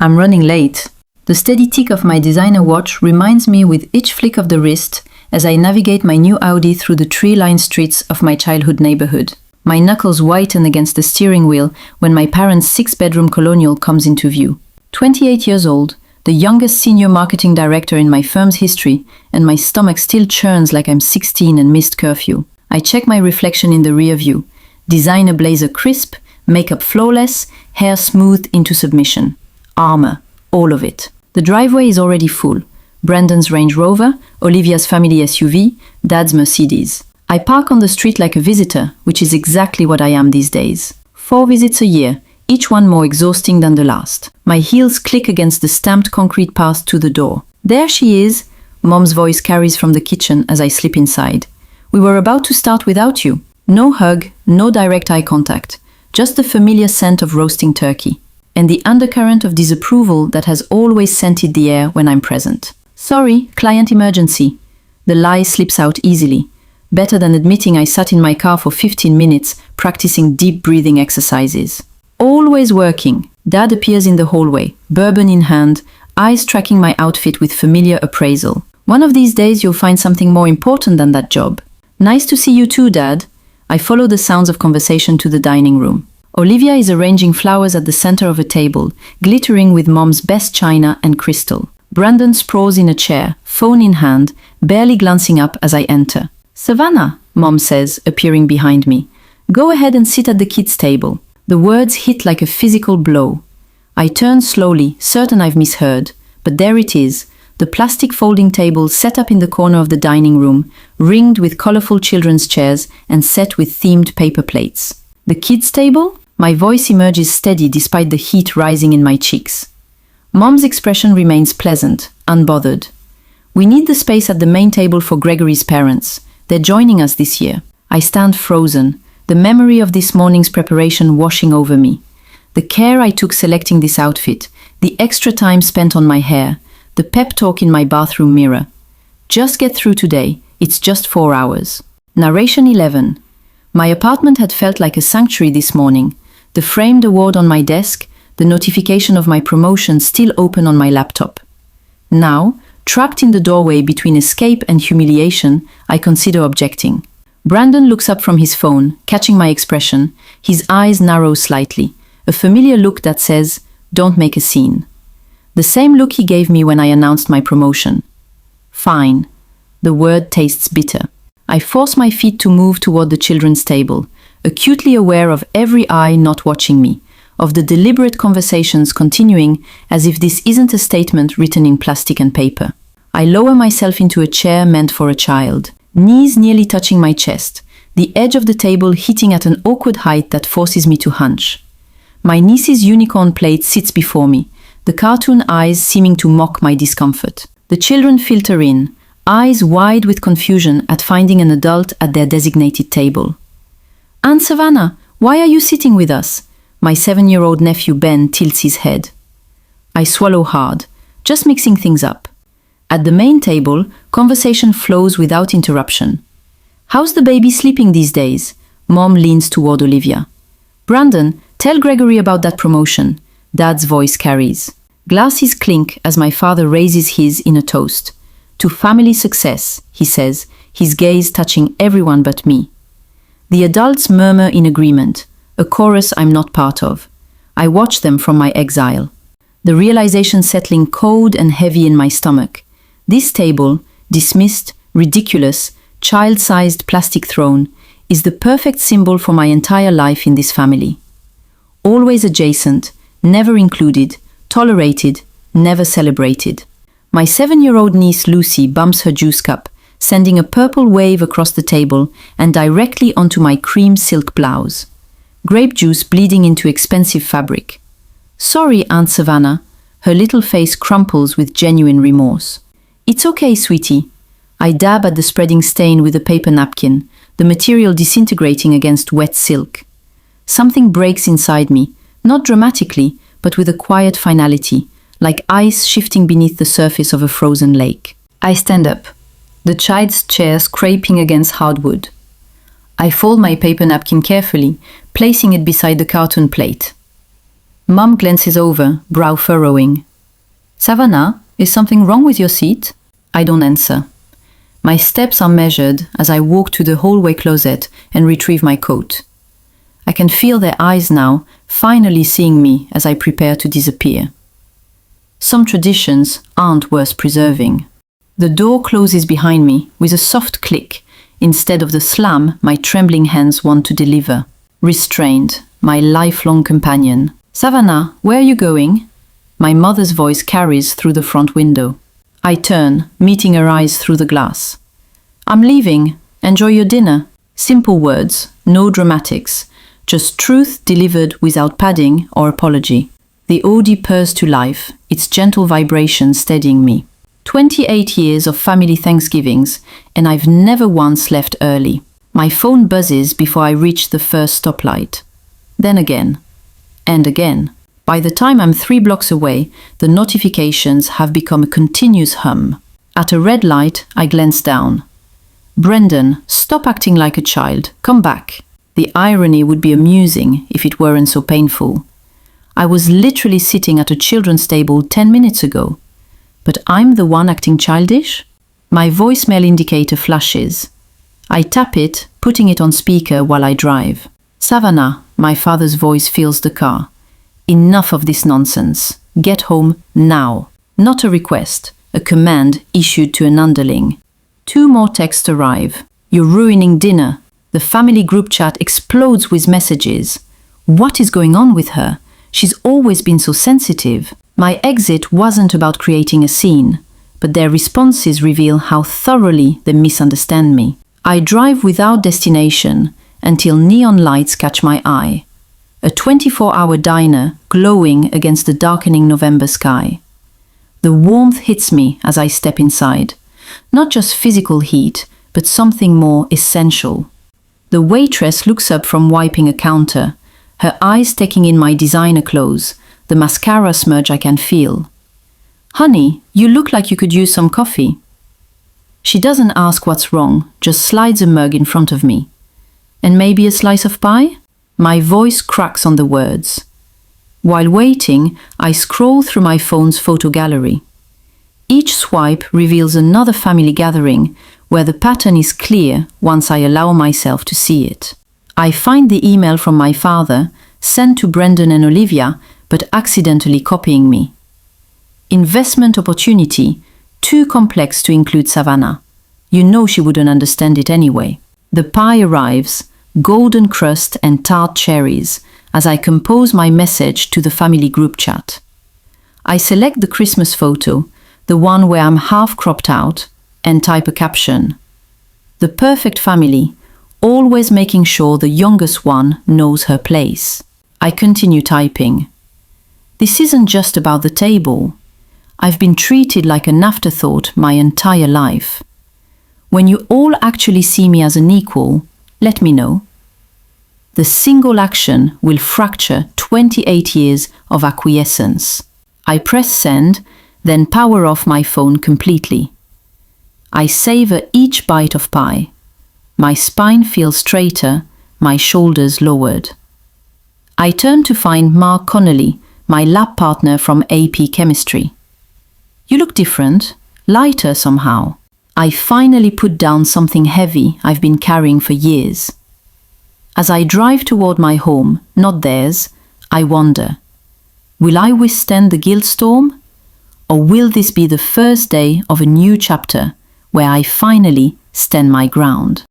I'm running late. The steady tick of my designer watch reminds me with each flick of the wrist as I navigate my new Audi through the tree-lined streets of my childhood neighborhood. My knuckles whiten against the steering wheel when my parents' 6-bedroom colonial comes into view. 28 years old, the youngest senior marketing director in my firm's history, and my stomach still churns like I'm 16 and missed curfew. I check my reflection in the rear view. Designer blazer crisp, makeup flawless, hair smoothed into submission. Armor, all of it. The driveway is already full. Brandon's Range Rover, Olivia's family SUV, Dad's Mercedes. I park on the street like a visitor, which is exactly what I am these days. 4 visits a year, each one more exhausting than the last. My heels click against the stamped concrete path to the door. There she is, Mom's voice carries from the kitchen as I slip inside. We were about to start without you. No hug, no direct eye contact, just the familiar scent of roasting turkey, and the undercurrent of disapproval that has always scented the air when I'm present. Sorry, client emergency. The lie slips out easily. Better than admitting I sat in my car for 15 minutes practicing deep breathing exercises. Always working. Dad appears in the hallway, bourbon in hand, eyes tracking my outfit with familiar appraisal. One of these days you'll find something more important than that job. Nice to see you too, Dad. I follow the sounds of conversation to the dining room. Olivia is arranging flowers at the center of a table, glittering with Mom's best china and crystal. Brandon sprawls in a chair, phone in hand, barely glancing up as I enter. Savannah, Mom says, appearing behind me. Go ahead and sit at the kids' table. The words hit like a physical blow. I turn slowly, certain I've misheard, but there it is, the plastic folding table set up in the corner of the dining room, ringed with colorful children's chairs and set with themed paper plates. The kids' table? My voice emerges steady despite the heat rising in my cheeks. Mom's expression remains pleasant, unbothered. We need the space at the main table for Gregory's parents. They're joining us this year. I stand frozen, the memory of this morning's preparation washing over me. The care I took selecting this outfit, the extra time spent on my hair, the pep talk in my bathroom mirror. Just get through today, it's just 4 hours. Narration 11. My apartment had felt like a sanctuary this morning. The framed award on my desk, the notification of my promotion still open on my laptop. Now, trapped in the doorway between escape and humiliation, I consider objecting. Brandon looks up from his phone, catching my expression. His eyes narrow slightly, a familiar look that says, "Don't make a scene." The same look he gave me when I announced my promotion. Fine. The word tastes bitter. I force my feet to move toward the children's table, acutely aware of every eye not watching me, of the deliberate conversations continuing as if this isn't a statement written in plastic and paper. I lower myself into a chair meant for a child, knees nearly touching my chest, the edge of the table hitting at an awkward height that forces me to hunch. My niece's unicorn plate sits before me, the cartoon eyes seeming to mock my discomfort. The children filter in, eyes wide with confusion at finding an adult at their designated table. "Aunt Savannah, why are you sitting with us?" My 7-year-old nephew Ben tilts his head. I swallow hard, just mixing things up. At the main table, conversation flows without interruption. "How's the baby sleeping these days?" Mom leans toward Olivia. "Brandon, tell Gregory about that promotion." Dad's voice carries. Glasses clink as my father raises his in a toast. "To family success," he says, his gaze touching everyone but me. The adults murmur in agreement, a chorus I'm not part of. I watch them from my exile. The realization settling cold and heavy in my stomach. This table, dismissed, ridiculous, child-sized plastic throne, is the perfect symbol for my entire life in this family. Always adjacent, never included, tolerated, never celebrated. My 7-year-old niece Lucy bumps her juice cup, sending a purple wave across the table and directly onto my cream silk blouse. Grape juice bleeding into expensive fabric. "Sorry, Aunt Savannah." Her little face crumples with genuine remorse. "It's okay, sweetie." I dab at the spreading stain with a paper napkin, the material disintegrating against wet silk. Something breaks inside me, not dramatically, but with a quiet finality, like ice shifting beneath the surface of a frozen lake. I stand up, the child's chair scraping against hardwood. I fold my paper napkin carefully, placing it beside the cartoon plate. Mum glances over, brow furrowing. Savannah, is something wrong with your seat? I don't answer. My steps are measured as I walk to the hallway closet and retrieve my coat. I can feel their eyes now, finally seeing me as I prepare to disappear. Some traditions aren't worth preserving. The door closes behind me with a soft click instead of the slam my trembling hands want to deliver. Restrained, my lifelong companion. Savannah, where are you going? My mother's voice carries through the front window. I turn, meeting her eyes through the glass. I'm leaving. Enjoy your dinner. Simple words, no dramatics, just truth delivered without padding or apology. The Audi purrs to life, its gentle vibration steadying me. 28 years of family Thanksgivings, and I've never once left early. My phone buzzes before I reach the first stoplight. Then again. And again. By the time I'm 3 blocks away, the notifications have become a continuous hum. At a red light, I glance down. Brendan, stop acting like a child. Come back. The irony would be amusing if it weren't so painful. I was literally sitting at a children's table 10 minutes ago. But I'm the one acting childish? My voicemail indicator flashes. I tap it, putting it on speaker while I drive. Savannah, my father's voice fills the car. Enough of this nonsense. Get home now. Not a request, a command issued to an underling. 2 more texts arrive. You're ruining dinner. The family group chat explodes with messages. What is going on with her? She's always been so sensitive. My exit wasn't about creating a scene, but their responses reveal how thoroughly they misunderstand me. I drive without destination until neon lights catch my eye. A 24-hour diner glowing against the darkening November sky. The warmth hits me as I step inside. Not just physical heat, but something more essential. The waitress looks up from wiping a counter, her eyes taking in my designer clothes, the mascara smudge I can feel. Honey, you look like you could use some coffee. She doesn't ask what's wrong, just slides a mug in front of me. And maybe a slice of pie? My voice cracks on the words. While waiting, I scroll through my phone's photo gallery. Each swipe reveals another family gathering where the pattern is clear once I allow myself to see it. I find the email from my father, sent to Brendan and Olivia, but accidentally copying me. Investment opportunity, too complex to include Savannah. You know she wouldn't understand it anyway. The pie arrives, golden crust and tart cherries, as I compose my message to the family group chat. I select the Christmas photo, the one where I'm half cropped out, and type a caption. The perfect family, always making sure the youngest one knows her place. I continue typing. This isn't just about the table. I've been treated like an afterthought my entire life. When you all actually see me as an equal, let me know. The single action will fracture 28 years of acquiescence. I press send, then power off my phone completely. I savor each bite of pie. My spine feels straighter, my shoulders lowered. I turn to find Mark Connolly, my lab partner from AP Chemistry. You look different, lighter somehow. I finally put down something heavy I've been carrying for years. As I drive toward my home, not theirs, I wonder, will I withstand the guilt storm? Or will this be the first day of a new chapter where I finally stand my ground?